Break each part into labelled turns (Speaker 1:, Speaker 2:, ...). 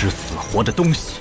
Speaker 1: 是死活的东西。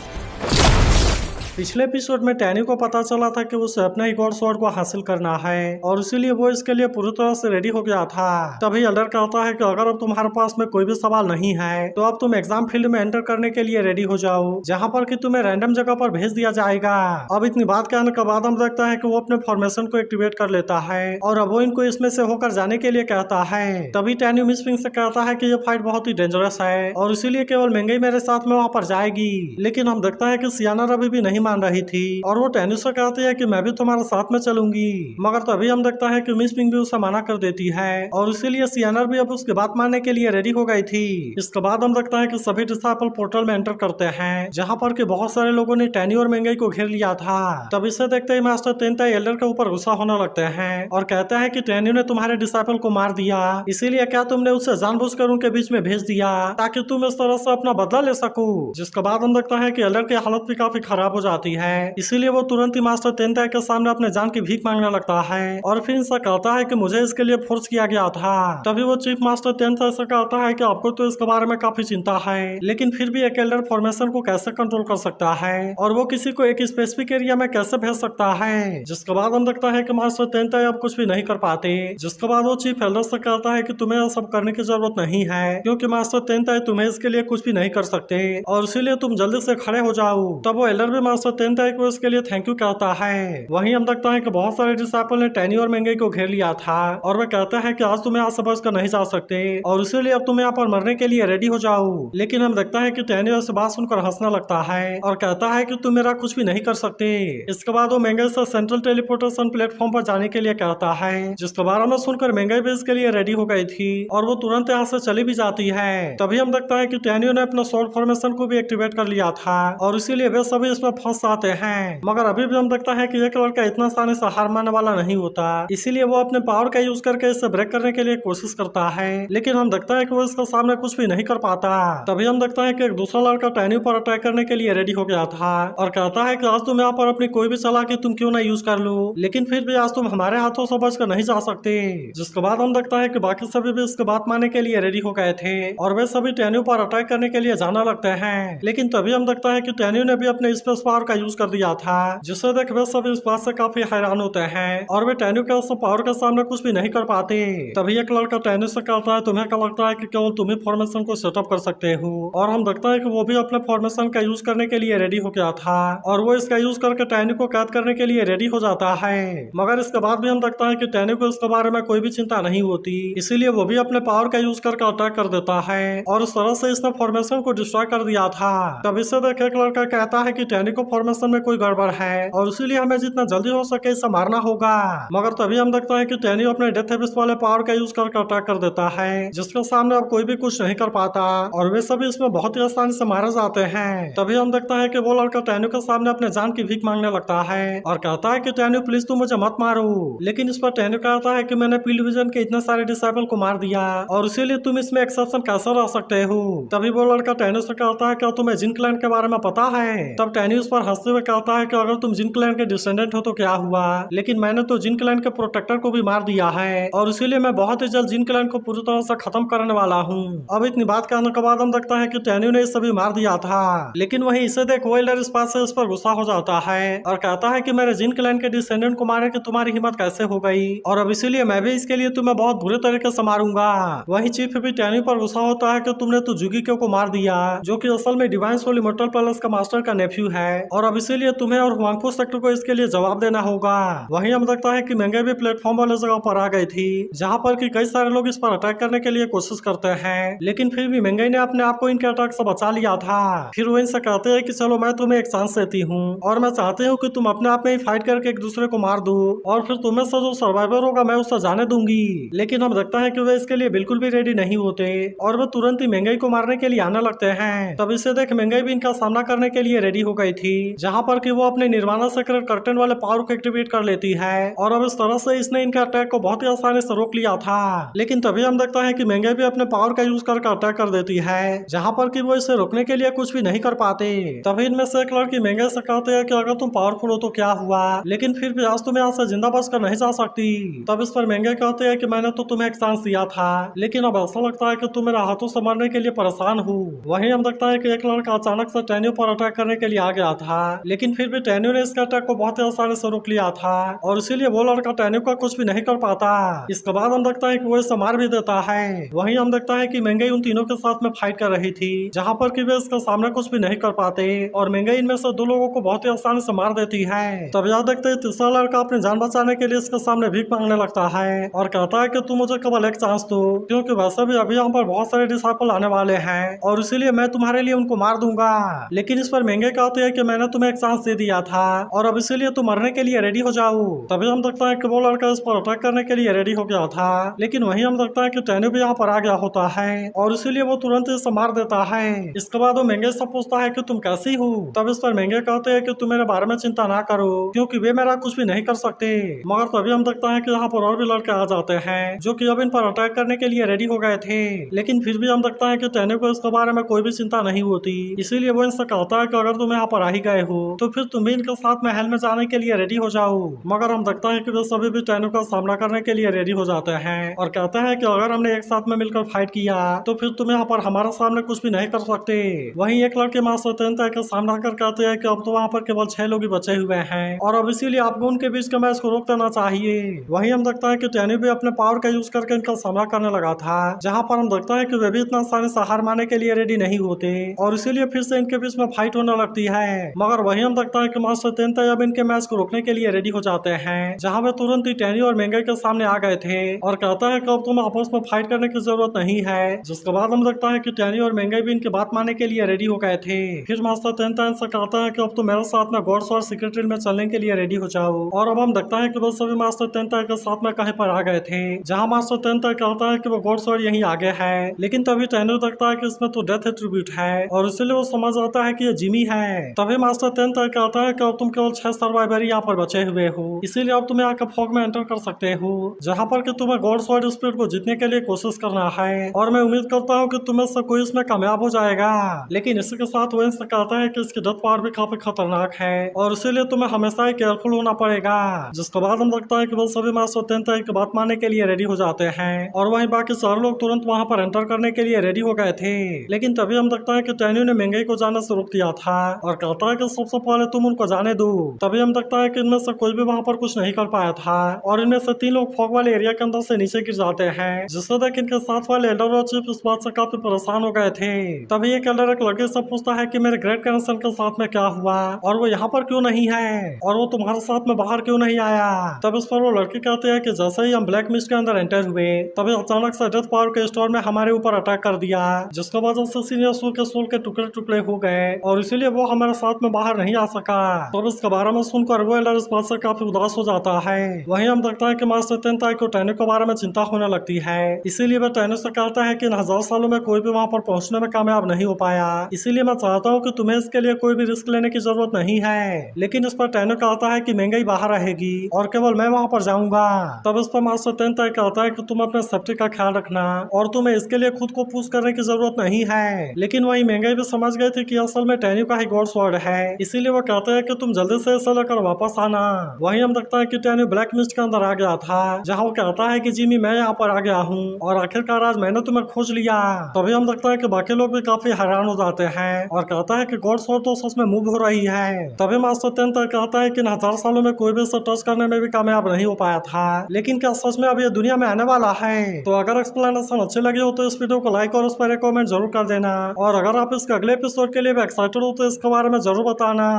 Speaker 2: पिछले एपिसोड में टैनी को पता चला था कि उसे अपने ही गॉड स्वॉर्ड को हासिल करना है और इसीलिए वो इसके लिए पूरी तरह से रेडी हो गया था। तभी एल्डर कहता है कि अगर अब तुम्हारे पास में कोई भी सवाल नहीं है तो अब तुम एग्जाम फील्ड में एंटर करने के लिए रेडी हो जाओ, जहाँ पर कि तुम्हें रैंडम जगह पर भेज दिया जाएगा। अब इतनी बात कहने के बाद हम देखता है कि वो अपने फॉर्मेशन को एक्टिवेट कर लेता है और अब वो इनको इसमें से होकर जाने के लिए कहता है। तभी टैनी मिस पिंक से कहता है कि ये फाइट बहुत ही डेंजरस है और इसीलिए केवल महंगाई मेरे साथ में वहाँ पर जाएगी। लेकिन हम देखता है कि सियाना अभी भी नहीं मान रही थी और वो टैनी से कहती है कि मैं भी तुम्हारे साथ में चलूंगी, मगर तभी हम देखता है कि मिस पिंक भी उसे मना कर देती है और इसीलिए सियाना भी अब उसकी बात मानने के लिए रेडी हो गई थी। इसके बाद हम देखता है कि सभी डिसाइपल पोर्टल में एंटर करते हैं, जहाँ पर कि बहुत सारे लोगों ने टैनी और महंगाई को घेर लिया था। तब इसे देखते ही मास्टर तेनताई एल्डर के ऊपर गुस्सा होने लगते हैं और कहते हैं कि टैनी ने तुम्हारे डिसाइपल को मार दिया, इसीलिए क्या तुमने उसे जानबूझकर उनके बीच में भेज दिया ताकि तुम इस तरह से अपना बदला ले सको। जिसके बाद हम देखता है कि एल्डर की हालत भी काफी खराब हो जाती है, इसीलिए वो तुरंत ही मास्टर तेनताई के सामने अपने जान की भीख मांगने लगता है और फिर इनसे कहता है कि मुझे इसके लिए फोर्स किया गया था। तभी वो चीफ मास्टर तेनताई से कहता है कि आपको तो इसके बारे में काफी चिंता है, लेकिन फिर भी एक एल्डर फॉर्मेशन को कैसे कंट्रोल कर सकता है और वो किसी को एक स्पेसिफिक एरिया में कैसे भेज सकता है। जिसके बाद हम देखता है कि मास्टर तेनताई अब कुछ भी नहीं कर पाते। जिसके बाद वो चीफ एल्डर से कहता है कि तुम्हें यह सब करने की जरूरत नहीं है, क्योंकि मास्टर तेनताई तुम्हें इसके लिए कुछ भी नहीं कर सकते और इसीलिए तुम जल्दी से खड़े हो जाओ। तब वो एल्डर भी मास्टर तेनताई को इसके लिए थैंक यू कहता है। वहीं हम देखते हैं कि बहुत सारे डिसाइपल ने टैनी और महंगाई को घेर लिया था और वे कहते हैं कि आज तुम्हें आज से बच कर नहीं जा सकते और इसीलिए अब तुम यहाँ पर मरने के लिए रेडी हो जाओ। लेकिन हम देखता है कि टैनी ऐसी बात सुनकर हंसने लगता है और कहता है कि तुम मेरा कुछ भी नहीं कर सकते। इसके बाद वो महंगाई से सेंट्रल टेलीपोर्टेशन प्लेटफॉर्म पर जाने के लिए कहता है, जिसके बारे में सुनकर महंगाई भी इसके लिए रेडी हो गई थी और वो तुरंत यहाँ से चली भी जाती है। तभी हम देखता है कि टैनी ने अपना सोल फॉर्मेशन को भी एक्टिवेट कर लिया था और इसीलिए वे सभी इसमें फंस जाते हैं, मगर अभी भी हम देखता है कि एक लड़का इतना आसानी से हार मानने वाला नहीं होता, इसीलिए वो अपने पावर का यूज करके इसे ब्रेक करने के लिए कोशिश करता है। लेकिन हम देखता है कि वो इसके सामने कुछ भी नहीं कर पाता। तभी हम देखता है कि एक दूसरा लड़का टैनी पर अटैक करने के लिए रेडी हो गया था और कहता है कि आज तुम यहाँ पर अपनी कोई भी चालाकी तुम क्यों ना यूज कर लो, लेकिन फिर भी आज तुम हमारे हाथों से बच कर नहीं जा सकते। जिसके बाद हम देखता है कि बाकी सभी भी इसके बात मानने के लिए रेडी हो गए थे और वे सभी टैनी पर अटैक करने के लिए जाना लगते हैं। लेकिन तभी हम देखता है कि टैनी ने भी अपने स्पेस पावर का यूज कर दिया था, जिससे देख वे सभी इस बात से काफी हैरान होते हैं और वे टैनी के उस पावर के सामने कुछ भी नहीं कर पाते। तभी एक लड़का टैनी से कहता है, तुम्हें क्या लगता है कि केवल तुम ही फॉर्मेशन को सेटअप कर सकते हो? और हम देखता है कि वो भी अपने फॉर्मेशन का यूज करने के लिए रेडी हो गया था और वो इसका यूज करके टैनी को कैद करने के लिए रेडी हो जाता है। मगर इसके बाद भी हम देखता है कि टैनी को इसके बारे में कोई भी चिंता नहीं होती, इसीलिए वो भी अपने पावर का यूज करके अटैक कर देता है और उस तरह से इसने फॉर्मेशन को डिस्ट्रॉय कर दिया था। तब इससे देख एक लड़का कहता है कि टैनी को फॉर्मेशन में कोई गड़बड़ है और इसीलिए हमें जितना जल्दी हो सके इसे मारना होगा। मगर तभी हम देखता है कि टैनी अपने डेथ एबिस वाले पावर का यूज करके अटैक कर देता है, जिसके सामने अब कोई भी कुछ नहीं कर पाता और वे सभी इसमें बहुत ही आसानी से मारे जाते हैं। तभी हम देखता है कि वो लड़का टैनी के सामने अपने जान की भीख मांगने लगता है और कहता है कि टैनी प्लीज तुम मुझे मत मारो। लेकिन इस पर टैनी कहता है कि मैंने पील विजन के इतने सारे डिसाइपल को मार दिया और इसीलिए तुम इसमें एक्सेप्शन कैसे रह सकते हो। तभी वो लड़का टैनी से कहता है, क्या तुम्हें जिन क्लैन के बारे में पता है? तब टैनी उस पर हंसते हुए कहता है कि अगर तुम जिन क्लैन के डिसेंडेंट हो तो क्या हुआ, लेकिन मैंने तो जिन क्लैन के प्रोटेक्टर को भी मार दिया है और इसीलिए मैं बहुत ही जल्द जिन क्लैन को पूरी तरह से खत्म करने वाला हूँ। अब इतनी बात करने के बाद हम देखता है कि टैनी ने सभी मार दिया था, लेकिन वही इसे देख वेल्डर इस बात से इस पर गुस्सा हो जाता है और कहता है कि मेरे जिन क्लैन के डिसेंडेंट को मारने की तुम्हारी हिम्मत कैसे हो गई और अब इसीलिए मैं भी इसके लिए तुम्हें बहुत बुरे तरीके से मारूंगा। वही चीफ भी टैनी पर गुस्सा होता है कि तुमने तो जुगिक्यो को मार दिया, जो कि असल में डिवाइन सोल इमॉर्टल पैलेस का मास्टर का नेफ्यू है और अब इसीलिए तुम्हें और हुआंगफू सेक्टर को इसके लिए जवाब देना होगा। वहीं हम देखता है कि महंगाई भी प्लेटफॉर्म वाले जगह पर आ गई थी, जहां पर कि कई सारे लोग इस पर अटैक करने के लिए कोशिश करते हैं, लेकिन फिर भी महंगाई ने अपने आप को इनके अटैक से बचा लिया था। फिर वो इनसे कहते हैं कि चलो मैं तुम्हें एक चांस देती हूँ और मैं चाहती हूँ कि तुम अपने आप में ही फाइट करके एक दूसरे को मार दो और फिर तुम्हें से जो सर्वाइवर होगा मैं उससे जाने दूंगी। लेकिन हम देखता है कि वे इसके लिए बिल्कुल भी रेडी नहीं होते और वे तुरंत ही महंगाई को मारने के लिए आने लगते हैं। तब इसे देख महंगाई भी इनका सामना करने के लिए रेडी हो गई थी जहाँ पर कि वो अपने निर्वाणा सेक्रेट कर्टेन वाले पावर को एक्टिवेट कर लेती है और अब इस तरह से इसने इनके अटैक को बहुत ही आसानी से रोक लिया था। लेकिन तभी हम देखते हैं कि मेंगे भी अपने पावर का यूज करके अटैक कर देती है, जहाँ पर कि वो इसे रोकने के लिए कुछ भी नहीं कर पाते। तभी इनमें से एक लड़की मेंगे से कहते हैं कि अगर तुम पावरफुल हो तो क्या हुआ, लेकिन फिर भी आज तुम यहाँ से जिंदा बच कर नहीं जा सकती। तब इस पर मेंगे कहते हैं कि मैंने तो तुम्हें एक चांस दिया था, लेकिन अब ऐसा लगता है कि तुम मेरे हाथों से मरने के लिए परेशान हो। वहीं हम देखता है कि एक लड़का अचानक से टैन्यू पर अटैक करने के लिए आ गया था, लेकिन फिर भी टैन्यू ने इसके अटैक को बहुत ही आसानी से रोक लिया था और इसीलिए वो लड़का टैन्यू का कुछ भी नहीं कर पाता। इसके बाद हम देखता है कि वो इसे मार भी देता है। वहीं हम देखता है कि मेंगे उन तीनों के साथ में फाइट कर रही थी, जहाँ पर कि वे इसके सामने कुछ भी नहीं कर पाते और मेंगे इनमें से दो लोगों को बहुत ही आसानी से मार देती है। तब याद देखते तीसरा लड़का अपनी जान बचाने के लिए इसके सामने भीख मांगने लगता है और कहता है कि तुम मुझे केवल एक चांस दो, क्योंकि वैसे भी अभी यहाँ पर बहुत सारे डिसाइपल आने वाले हैं और इसीलिए मैं तुम्हारे लिए उनको मार दूंगा। लेकिन इस पर मेंगे कहते हैं कि मैंने तुम्हें एक चांस दे दिया था और अब इसीलिए तुम मरने के लिए रेडी हो जाओ। तभी हम देखता है कि वो लड़का इस पर अटैक करने के लिए रेडी हो गया था, लेकिन वहीं हम देखता है कि टैन्यू भी यहाँ पर आ गया होता है और इसीलिए वो तुरंत इसे मार देता है। इसके बाद वो मेंगे से पूछता है कि तुम कैसी हो। तब इस पर मेंगे कहते हैं कि तुम मेरे बारे में चिंता ना करो, क्योंकि वे मेरा कुछ भी नहीं कर सकते। मगर तभी हम देखता है कि यहाँ पर और भी लड़के आ जाते हैं जो कि अब इन पर अटैक करने के लिए रेडी हो गए थे, लेकिन फिर भी हम देखता है कि टैन्यू को इसके बारे में कोई भी चिंता नहीं होती। इसीलिए वो इनसे कहता है कि अगर तुम यहाँ पर आ ही गए हो तो फिर तुम भी इनके साथ महल में जाने के लिए रेडी हो जाओ। मगर हम देखता है कि वे सभी भी टैन्यू का सामना करने के लिए रेडी हो जाते हैं और कहते हैं कि अगर हमने एक साथ में मिलकर फाइट किया तो फिर तुम यहाँ पर हमारे सामने कुछ भी नहीं कर सकते। वहीं एक लड़के मास्टर तेंता का सामना कर कहते हैं कि अब तो वहाँ पर केवल 6 लोग ही बचे हुए हैं और अब इसीलिए आपको उनके बीच के मैच को रोक देना चाहिए। वहीं हम देखता है कि टैन्यू भी अपने पावर का यूज करके इनका सामना करने लगा था, जहाँ पर हम देखता है कि वे भी इतना आसानी से हार मानने के लिए रेडी नहीं होते और इसीलिए फिर से इनके बीच में फाइट होने लगती है। मगर वहीं हम देखता है कि मास्टर तेंता अब इनके मैच को रोकने के लिए रेडी हो जाते हैं, जहाँ वे तुरंत ही टैन्यू और मेंगे के सामने आ गए थे और कहता है कि अब तुम आपस में फाइट करने की जरूरत नहीं है। जिसके बाद हम देखता है कि टैन्यू और मेंगे भी इनकी बात मानने के लिए रेडी हो गए थे। फिर मास्टर तेंता इनसे कहता है कि अब तुम मेरे साथ में गॉड्स और सीक्रेट में चलने के लिए रेडी हो जाओ और अब हम देखता है कि वो सभी मास्टर तेंता के साथ में कहीं पर आ गए थे, जहाँ मास्टर तेंता कहता है कि वो गॉड्स और यहीं आगे है। लेकिन तभी टैन्यू देखता है कि इसमें तो डेथ एट्रीब्यूट है और इसलिए वो समझ आता है कि ये जिमी है। तभी मास्टर तेंता कहता है कि अब तुम केवल 6 सर्वाइवर यहाँ पर बचे हुए हो, इसीलिए अब तुम्हें आकर फॉग में एंटर कर सकते हो, जहाँ पर कि तुम्हें गॉड स्वॉर्ड स्पिरिट को जीतने के लिए कोशिश करना है और मैं उम्मीद करता हूँ कि तुम्हें से कोई इसमें कामयाब हो जाएगा। लेकिन इसी के साथ वो इनसे कहता है कि इसकी डेथ पावर भी काफी खतरनाक है और इसीलिए तुम्हें हमेशा ही केयरफुल होना पड़ेगा। जिसके बाद हम लगता है कि वो सभी मास्टर तेंता की बात मानने के लिए रेडी हो जाते हैं और वहीं बाकी सारे लोग तुरंत वहाँ पर एंटर करने के लिए रेडी हो गए थे। लेकिन तभी हम देखता है कि टैन्यू ने मेंगे को जाने से रोक दिया था और कहता है कि सबसे पहले तुम उनको जाने दो। तभी हम देखता है कि इनमें से कोई भी वहाँ पर कुछ नहीं कर पाया था और इनमें से 3 लोग फॉग वाले एरिया के अंदर से नीचे गिर जाते हैं, जिससे देख इनके साथ वाले एल्डर और चीफ इस बात से काफी परेशान हो गए थे। तभी एक एल्डर एक लड़के से पूछता है कि मेरे ग्रेट ग्रैंडसन के साथ में क्या हुआ और वो यहाँ पर क्यों नहीं है और वो तुम्हारे साथ में बाहर क्यों नहीं आया। तब इस पर वो लड़के कहते हैं कि जैसे ही हम ब्लैक मिस्ट के अंदर एंटर हुए तभी अचानक से डेथ पावर के स्टोर में हमारे ऊपर अटैक कर दिया, जिसके वजह से सीनियर सूल के सोल के टुकड़े टुकड़े हो गए और इसीलिए वो हमारे साथ में बाहर नहीं आ सका। तब इसके बारे में सुनकर वो एल्डर इस बात से काफी उदास हो जाता है। वहीं हम देखता है कि मास्टर तेंता को टैन्यू के बारे में चिंता होने लगती है, इसीलिए वह टैन्यू से कहता है कि इन 1000 सालों में कोई भी वहाँ पर पहुँचने में कामयाब नहीं हो पाया, इसीलिए मैं चाहता हूँ कि तुम्हें इसके लिए कोई भी रिस्क लेने की जरूरत नहीं है। लेकिन इस पर टैन्यू कहता है कि महंगाई बाहर रहेगी और केवल मैं वहाँ पर जाऊंगा। तब इस पर मास्टर तेंता कहता है कि तुम अपने सेफ्टी का ख्याल रखना और तुम्हें इसके लिए खुद को पुश करने की जरूरत नहीं है। लेकिन वही महंगाई भी समझ गए थे कि असल में टैन्यू का ही गॉड स्वॉर्ड है, इसीलिए वो कहते हैं कि तुम जल्दी से इसे लेकर वापस आना। वहीं हम देखता है कि टैन्यू ब्लैक मिस्ट के अंदर आ गया था, जहाँ वो कहता है कि जिमी मैं यहाँ पर आ गया हूँ और आखिरकार आज मैंने तुम्हें खोज लिया। तभी हम देखता है कि बाकी लोग भी काफी हैरान हो जाते हैं और कहता है कि गॉड स्वॉर्ड तो सच में मूव हो रही है। तभी मास्टर तेंता कहता है कि इन 1000 सालों में कोई भी इसे टच करने में भी कामयाब नहीं हो पाया था, लेकिन क्या सच में अब ये दुनिया में आने वाला है। तो अगर एक्सप्लेनेशन अच्छी लगी हो तो इस वीडियो को लाइक और उस पर एक कमेंट जरूर कर देना और अगर आप इसके अगले एपिसोड के लिए भी एक्साइटेड हो तो इसके बारे में जरूर बताना।